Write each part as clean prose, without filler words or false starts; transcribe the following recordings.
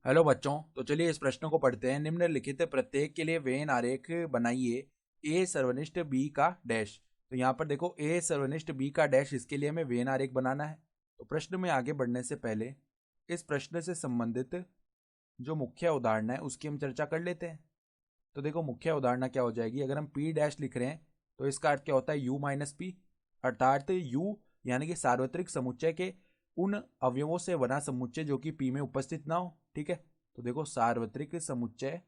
Hello बच्चों, तो चलिए इस प्रश्न को पढ़ते हैं। निम्नलिखित प्रत्येक के लिए वेन आरेख बनाइए। ए सर्वनिष्ठ बी का डैश। तो यहाँ पर देखो, ए सर्वनिष्ठ बी का डैश, इसके लिए हमें वेन आरेख बनाना है। तो प्रश्न में आगे बढ़ने से पहले इस प्रश्न से संबंधित जो मुख्य उदाहरण है उसकी हम चर्चा कर लेते हैं। तो देखो, मुख्य उदाहरण क्या हो जाएगी। अगर हम पी डैश लिख रहे हैं तो इसका अर्थ क्या होता है, यू माइनस पी। अर्थात यू यानी कि सार्वत्रिक समुच्चय के उन अवयवों से बना समुच्चय जो कि पी में उपस्थित ना हो। ठीक है, तो देखो, सार्वत्रिक समुच्चय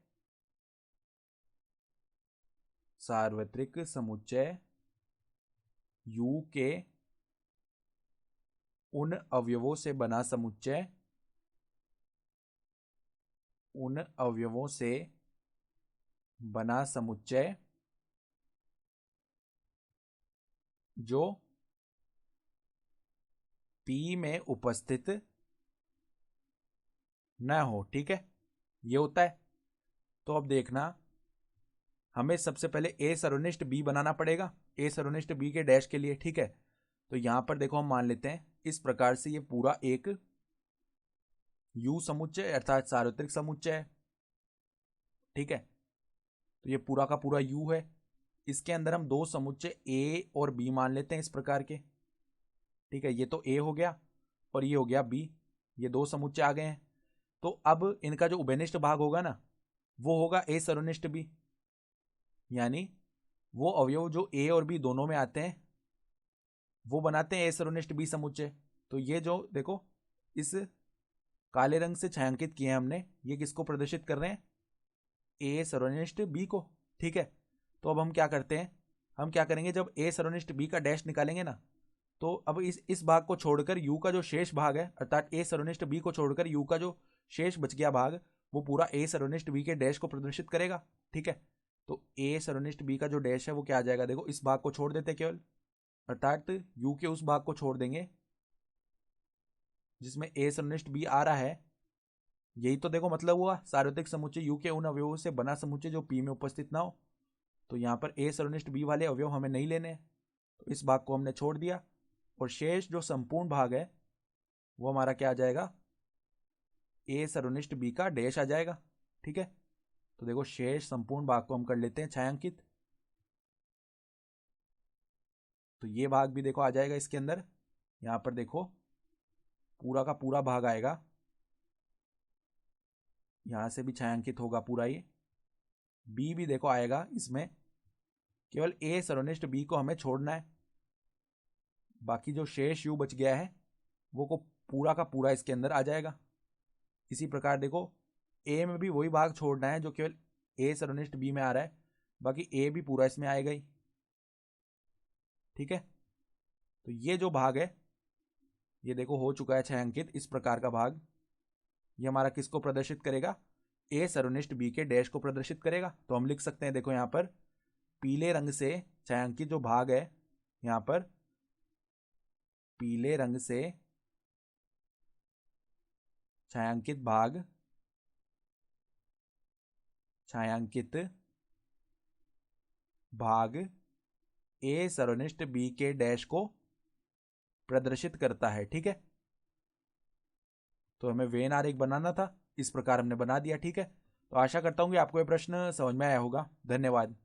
U के उन अवयवों से बना समुच्चय, उन अवयवों से बना समुच्चय जो P में उपस्थित न हो। ठीक है, ये होता है। तो अब देखना, हमें सबसे पहले ए सर्वनिष्ठ बी बनाना पड़ेगा, ए सर्वनिष्ठ बी के डैश के लिए। ठीक है, तो यहां पर देखो, हम मान लेते हैं इस प्रकार से ये पूरा एक यू समुच्चय अर्थात सार्वत्रिक समुच्चय है। ठीक है, तो ये पूरा का पूरा यू है। इसके अंदर हम दो समुच्चय ए और बी मान लेते हैं इस प्रकार के। ठीक है, ये तो ए हो गया और ये हो गया बी। ये दो समुच्चय आ गए हैं। तो अब इनका जो उभयनिष्ठ भाग होगा ना, वो होगा ए सर्वनिष्ठ बी। यानी वो अवयव जो ए और बी दोनों में आते हैं वो बनाते हैं ए सर्वनिष्ठ बी समुच्चय। तो ये जो देखो, इस काले रंग से छायांकित किए हैं हमने, ये किसको प्रदर्शित कर रहे हैं, ए सर्वनिष्ठ बी को। ठीक है, तो अब हम क्या करते हैं, हम क्या करेंगे, जब ए सर्वनिष्ठ बी का डैश निकालेंगे ना, तो अब इस भाग को छोड़कर यू का जो शेष भाग है, अर्थात ए सर्वनिष्ठ बी को छोड़कर यू का जो शेष बच गया भाग, वो पूरा ए सर्वनिष्ठ बी के डैश को प्रदर्शित करेगा। ठीक है, तो ए सर्वनिष्ठ बी का जो डैश है वो क्या आ जाएगा, देखो, इस भाग को छोड़ देते केवल, अर्थात यू के उस भाग को छोड़ देंगे जिसमें ए सर्वनिष्ठ बी आ रहा है। यही तो देखो मतलब हुआ, सार्वत्रिक समुच्चय यू के उन अवयवों से बना समुच्चय जो पी में उपस्थित ना हो। तो यहाँ पर ए सर्वनिष्ठ बी वाले अवयव हमें नहीं लेने हैं, तो इस भाग को हमने छोड़ दिया। और शेष जो संपूर्ण भाग है वो हमारा क्या आ जाएगा, ए सर्वनिष्ठ बी का डैश आ जाएगा। ठीक है, तो देखो, शेष संपूर्ण भाग को हम कर लेते हैं छायांकित। तो ये भाग भी देखो आ जाएगा इसके अंदर। यहां पर देखो, पूरा का पूरा भाग आएगा, यहां से भी छायांकित होगा पूरा। ये बी भी देखो आएगा इसमें, केवल ए सर्वनिष्ठ बी को हमें छोड़ना है। बाकी जो शेष यू बच गया है वो को पूरा का पूरा इसके अंदर आ जाएगा। इसी प्रकार देखो, ए में भी वही भाग छोड़ना है जो केवल ए सर्वनिष्ठ बी में आ रहा है, बाकी ए भी पूरा इसमें आएगा ही। ठीक है, तो ये जो भाग है ये देखो हो चुका है छायांकित, इस प्रकार का भाग। ये हमारा किसको प्रदर्शित करेगा, ए सर्वनिष्ठ बी के डैश को प्रदर्शित करेगा। तो हम लिख सकते हैं, देखो यहां पर पीले रंग से छायांकित जो भाग है, यहां पर पीले रंग से छायांकित भाग, छायांकित भाग ए सर्वनिष्ठ बी के डैश को प्रदर्शित करता है। ठीक है, तो हमें वेन आरेख बनाना था, इस प्रकार हमने बना दिया। ठीक है, तो आशा करता हूं कि आपको यह प्रश्न समझ में आया होगा। धन्यवाद।